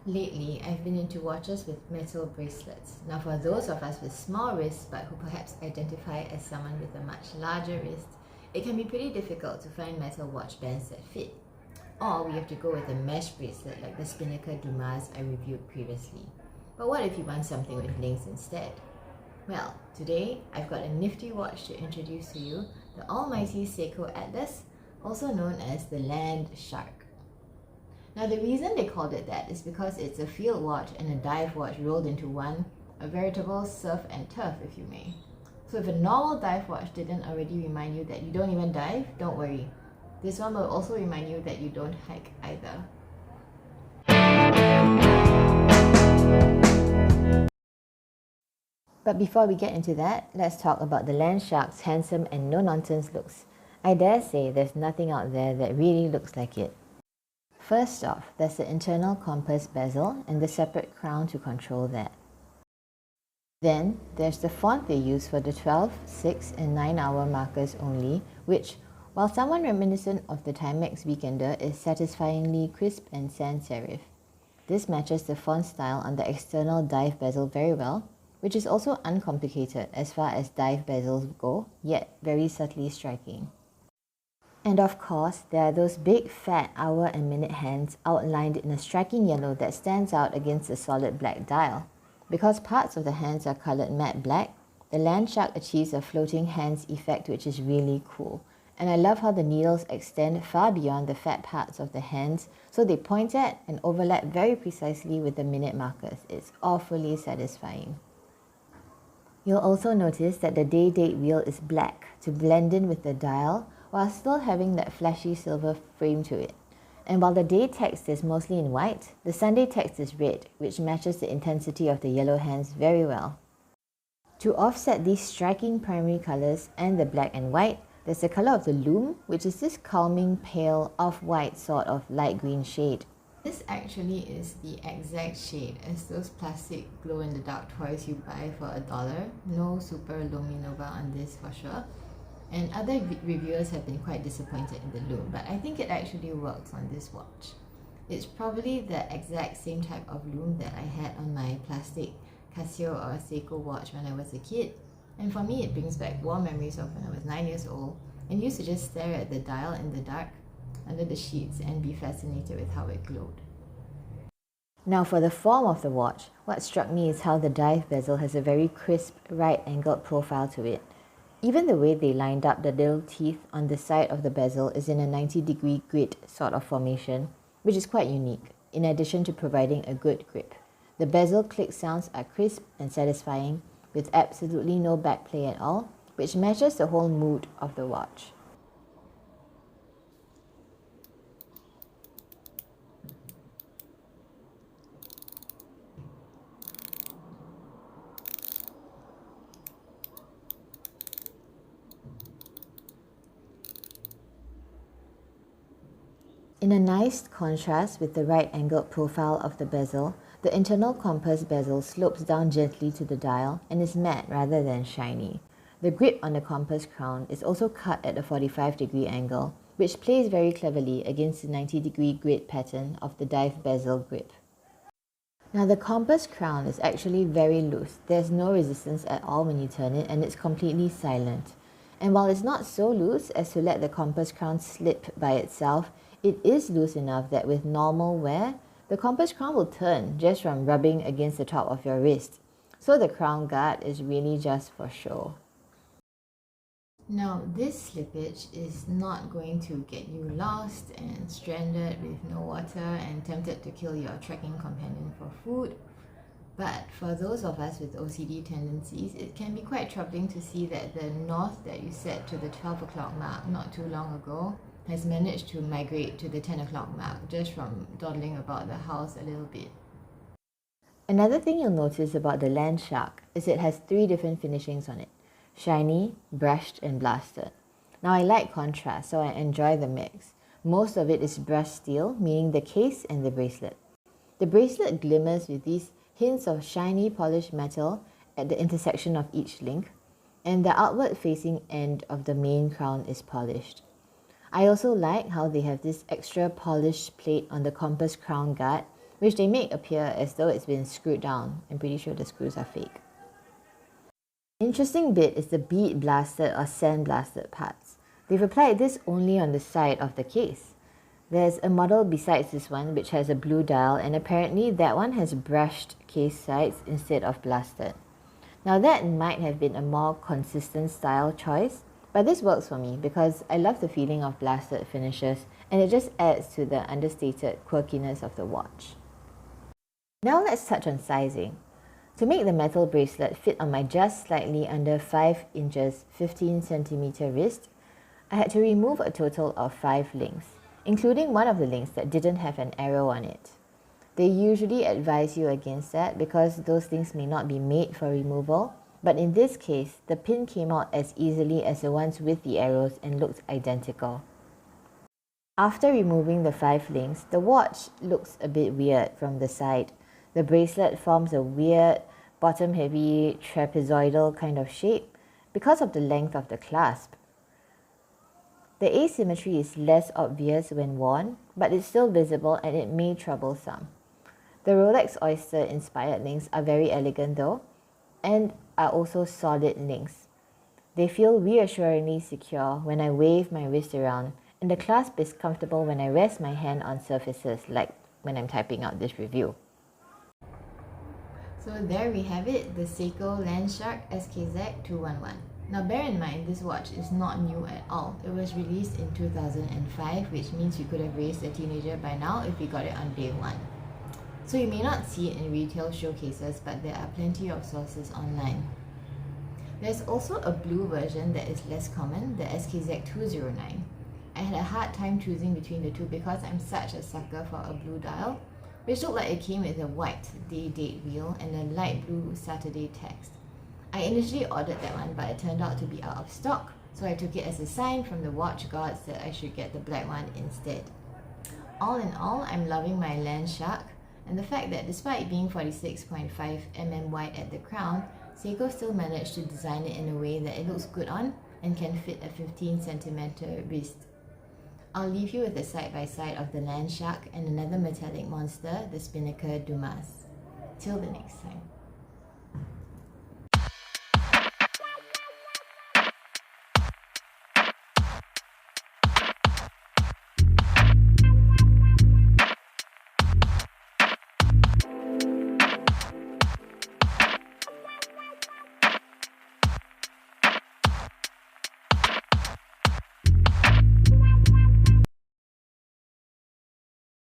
Lately, I've been into watches with metal bracelets. Now, for those of us with small wrists but who perhaps identify as someone with a much larger wrist, it can be pretty difficult to find metal watch bands that fit. Or we have to go with a mesh bracelet like the Spinnaker Dumas I reviewed previously. But what if you want something with links instead? Well, today I've got a nifty watch to introduce to you, the almighty Seiko Atlas, also known as the Landshark. Now the reason they called it that is because it's a field watch and a dive watch rolled into one, a veritable surf and turf if you may. So if a normal dive watch didn't already remind you that you don't even dive, don't worry. This one will also remind you that you don't hike either. But before we get into that, let's talk about the Landshark's handsome and no-nonsense looks. I dare say there's nothing out there that really looks like it. First off, there's the internal compass bezel and the separate crown to control that. Then, there's the font they use for the 12, 6 and 9 hour markers only, which, while somewhat reminiscent of the Timex Weekender, is satisfyingly crisp and sans serif. This matches the font style on the external dive bezel very well, which is also uncomplicated as far as dive bezels go, yet very subtly striking. And of course, there are those big fat hour and minute hands outlined in a striking yellow that stands out against the solid black dial. Because parts of the hands are coloured matte black, the Landshark achieves a floating hands effect which is really cool. And I love how the needles extend far beyond the fat parts of the hands, so they point at and overlap very precisely with the minute markers. It's awfully satisfying. You'll also notice that the day-date wheel is black to blend in with the dial, while still having that flashy silver frame to it. And while the day text is mostly in white, the Sunday text is red, which matches the intensity of the yellow hands very well. To offset these striking primary colours and the black and white, there's the colour of the loom, which is this calming pale off-white sort of light green shade. This actually is the exact shade as those plastic glow-in-the-dark toys you buy for $1. No super luminova on this for sure. And other reviewers have been quite disappointed in the loom, but I think it actually works on this watch. It's probably the exact same type of loom that I had on my plastic Casio or Seiko watch when I was a kid. And for me, it brings back warm memories of when I was 9 years old and used to just stare at the dial in the dark under the sheets and be fascinated with how it glowed. Now for the form of the watch, what struck me is how the dive bezel has a very crisp, right-angled profile to it. Even the way they lined up the little teeth on the side of the bezel is in a 90-degree grid sort of formation, which is quite unique, in addition to providing a good grip. The bezel click sounds are crisp and satisfying, with absolutely no backplay at all, which matches the whole mood of the watch. In a nice contrast with the right-angled profile of the bezel, the internal compass bezel slopes down gently to the dial and is matte rather than shiny. The grip on the compass crown is also cut at a 45-degree angle, which plays very cleverly against the 90-degree grid pattern of the dive bezel grip. Now the compass crown is actually very loose. There's no resistance at all when you turn it, and it's completely silent. And while it's not so loose as to let the compass crown slip by itself, it is loose enough that with normal wear, the compass crown will turn just from rubbing against the top of your wrist. So the crown guard is really just for show. Now this slippage is not going to get you lost and stranded with no water and tempted to kill your trekking companion for food. But for those of us with OCD tendencies, it can be quite troubling to see that the north that you set to the 12 o'clock mark not too long ago has managed to migrate to the 10 o'clock mark just from dawdling about the house a little bit. Another thing you'll notice about the Landshark is it has 3 different finishings on it: shiny, brushed and blasted. Now I like contrast, so I enjoy the mix. Most of it is brushed steel, meaning the case and the bracelet. The bracelet glimmers with these hints of shiny polished metal at the intersection of each link, and the outward facing end of the main crown is polished. I also like how they have this extra polished plate on the compass crown guard, which they make appear as though it's been screwed down. I'm pretty sure the screws are fake. Interesting bit is the bead blasted or sand blasted parts. They've applied this only on the side of the case. There's a model besides this one which has a blue dial, and apparently that one has brushed case sides instead of blasted. Now that might have been a more consistent style choice, but this works for me because I love the feeling of blasted finishes and it just adds to the understated quirkiness of the watch. Now let's touch on sizing. To make the metal bracelet fit on my just slightly under 5 inches 15 centimeter wrist, I had to remove a total of 5 links, including one of the links that didn't have an arrow on it. They usually advise you against that because those things may not be made for removal, but in this case, the pin came out as easily as the ones with the arrows and looked identical. After removing the 5 links, the watch looks a bit weird from the side. The bracelet forms a weird, bottom-heavy, trapezoidal kind of shape because of the length of the clasp. The asymmetry is less obvious when worn, but it's still visible and it may trouble some. The Rolex Oyster-inspired links are very elegant though, and are also solid links. They feel reassuringly secure when I wave my wrist around, and the clasp is comfortable when I rest my hand on surfaces, like when I'm typing out this review. So there we have it, the Seiko Landshark SKZ211. Now bear in mind, this watch is not new at all. It was released in 2005, which means you could have raised a teenager by now if you got it on day one. So you may not see it in retail showcases, but there are plenty of sources online. There's also a blue version that is less common, the SKZ209. I had a hard time choosing between the two because I'm such a sucker for a blue dial, which looked like it came with a white day date wheel and a light blue Saturday text. I initially ordered that one, but it turned out to be out of stock, so I took it as a sign from the watch gods that I should get the black one instead. All in all, I'm loving my Landshark, and the fact that despite being 46.5 mm wide at the crown, Seiko still managed to design it in a way that it looks good on and can fit a 15 cm wrist. I'll leave you with a side-by-side of the Landshark and another metallic monster, the Spinnaker Dumas. Till the next time.